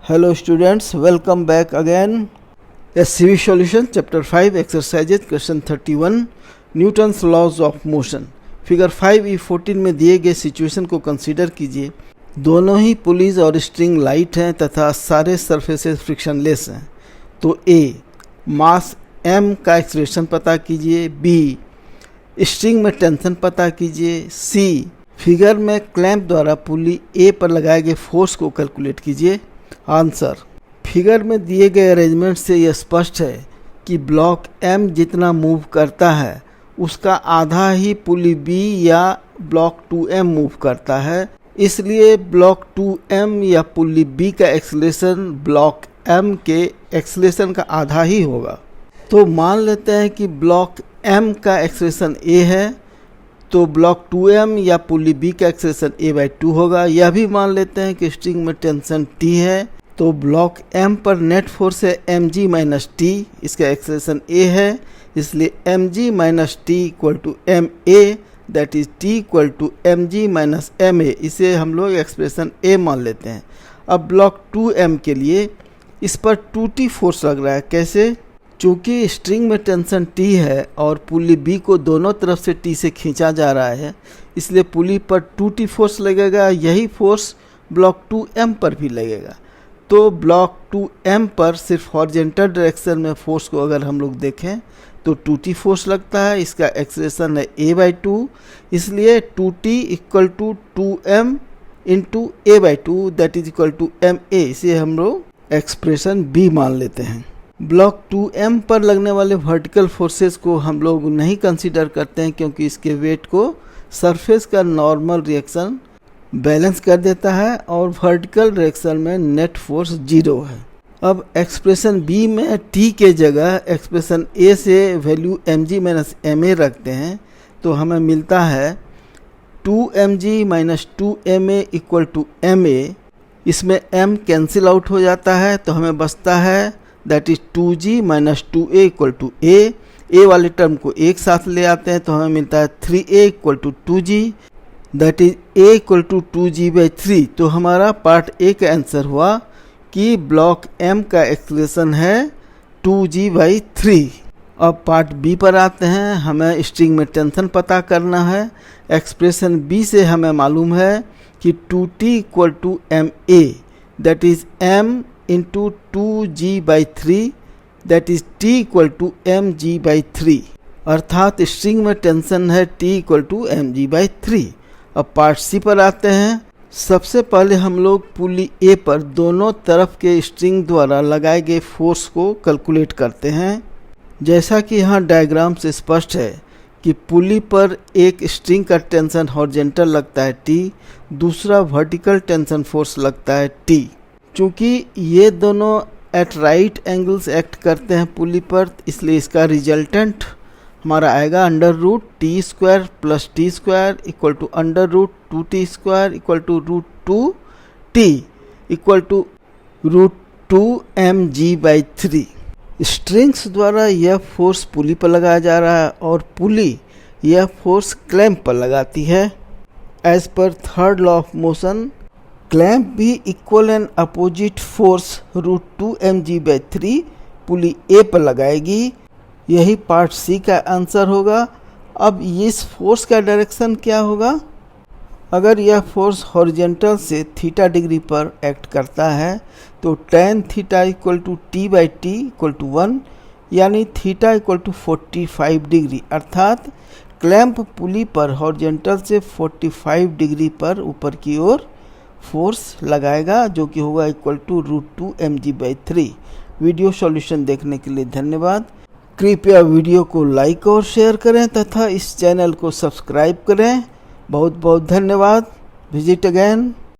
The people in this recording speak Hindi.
Hello students, welcome back again. SCV solution chapter 5 exercises question 31 Newton's laws of motion. Figure 5E14 में दिए गए सिचुएशन को कंसीडर कीजिए। दोनों ही पुलीज और स्ट्रिंग लाइट हैं तथा सारे सरफेसेस फ्रिक्शनलेस हैं। तो A मास m का एक्सप्रेशन पता कीजिए। B स्ट्रिंग में टेंशन पता कीजिए। C फिगर में क्लैंप द्वारा पुली A पर लगाए गए फोर्स को कैलकुलेट कीजिए। आंसर, फिगर में दिए गए अरेंजमेंट से यह स्पष्ट है कि ब्लॉक M जितना मूव करता है उसका आधा ही पुली B या ब्लॉक 2M मूव करता है। इसलिए ब्लॉक 2M या पुली B का एक्सेलरेशन ब्लॉक M के एक्सेलरेशन का आधा ही होगा। तो मान लेते हैं कि ब्लॉक M का एक्सेलरेशन A है, तो ब्लॉक 2M या पुली B का एक्सेलरेशन A/2 होगा। यह भी मान लेते हैं कि स्ट्रिंग में टेंशन T है, तो ब्लॉक M पर नेट फोर्स है mg माइनस टी, इसका एक्सेलरेशन A है, इसलिए mg minus T equal to ma, that is t equal to mg minus ma। इसे हम लोग एक्सप्रेशन A मान लेते हैं। अब ब्लॉक 2M के लिए इस पर 2t फोर्स लग रहा है। कैसे? चूँकि स्ट्रिंग में टेंशन T है और पुली B को दोनों तरफ से T से खींचा जा रहा है, इसलिए पुली पर 2t फोर्स लगेगा। यही फोर्स ब्लॉक 2M पर भी लगेगा। तो ब्लॉक 2M पर सिर्फ हॉरिजॉन्टल डायरेक्शन में फोर्स को अगर हम लोग देखें तो 2t फोर्स लगता है। इसका एक्सेलरेशन है A/2, इसलिए 2t equal to 2M into A/2 that is equal to ma। इसे हम लोग एक्सप्रेशन B मान लेते हैं। ब्लॉक 2M पर लगने वाले वर्टिकल फोर्सेस को हम लोग नहीं कंसीडर करते हैं, क्योंकि इसके वेट को सरफेस का नॉर्मल रिएक्शन बैलेंस कर देता है और वर्टिकल डायरेक्शन में नेट फोर्स 0 है। अब एक्सप्रेशन B में T के जगह एक्सप्रेशन A से वैल्यू mg माइनस ma रखते हैं, तो हमें मिलता है 2mg minus 2ma equal to ma। इसमें m कैंसिल आउट हो जाता है, तो हमें बचता है that is 2g minus 2a equal to a वाले टर्म को एक साथ ले आते हैं, तो हमें मिलता है 3a equal to 2g, that is a equal to 2g/3। तो हमारा पार्ट A का आंसर हुआ कि ब्लॉक M का एक्सेलरेशन है 2g/3। अब पार्ट B पर आते हैं। हमें स्ट्रिंग में टेंशन पता करना है। एक्सप्रेशन B से हमें मालूम है कि 2t equal to ma, that is m into 2g/3 that is t equal to mg/3, अर्थात स्ट्रिंग में टेंशन है t इक्वल टू mg/3। अब पार्ट C पर आते हैं। सबसे पहले हम लोग पुली A पर दोनों तरफ के स्ट्रिंग द्वारा लगाए गए फोर्स को कैलकुलेट करते हैं। जैसा कि यहाँ डायग्राम से स्पष्ट है कि पुली पर एक स्ट्रिंग का टेंशन हॉरिजॉन्टल लगता है T, दूसरा वर्टिकल टेंशन फोर्स लगता है T। चूँकि ये दोनों एट राइट एंगल्स एक्ट करते हैं पुली पर, इसलिए इसका रिजल्टेंट हमारा आएगा √t² plus t² equal to √2t² equal to √2t equal to √2mg/3। Strings द्वारा यह फोर्स पुली पर लगाया जा रहा है और पुली यह फोर्स क्लैंप पर लगाती है। एज पर third law of motion, clamp भी equal and opposite force √2mg/3 pulley A पर लगाएगी। यही पार्ट C का आंसर होगा। अब इस फोर्स का डायरेक्शन क्या होगा? अगर यह फोर्स हॉरिजॉन्टल से थीटा डिग्री पर एक्ट करता है तो tan theta equal to t/t equal to 1, यानी थीटा इक्वल टू 45 डिग्री, अर्थात क्लैंप पुली पर हॉरिजॉन्टल से 45 डिग्री पर ऊपर की ओर फोर्स लगाएगा, जो कि होगा equal to √2mg/3। Video solution देखने के लिए धन्यवाद। कृपया वीडियो को लाइक और शेयर करें तथा इस चैनल को सब्सक्राइब करें। बहुत बहुत धन्यवाद। Visit again.